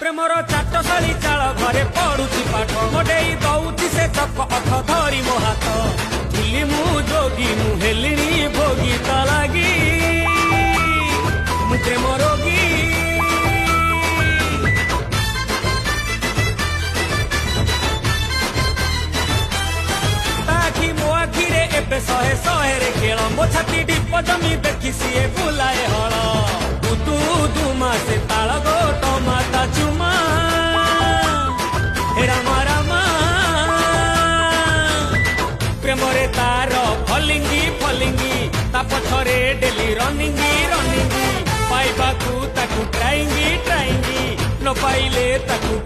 Premiere चाटशाली चाल घरे पढ़ुची पाठ मोडेई दौची से चक अथ धरी मो हाथ भूली मु जोगी मु हेलिणी भोगी ता लागी मु प्रेम रोगी ताकि मो आखिरे एबे शहे शहे रे खेल मो छाती डीप जमी देखी सीए बुलाए हल तू दुमा से ताल गोट माता चुमा रामा रामा प्रेमरे तार फलिंगी फलिंगी ता पछरे डेली रनिंगी रनिंगी पाइबाकू ताकू ट्राइंगी ट्राइंगी न पाइले ताकू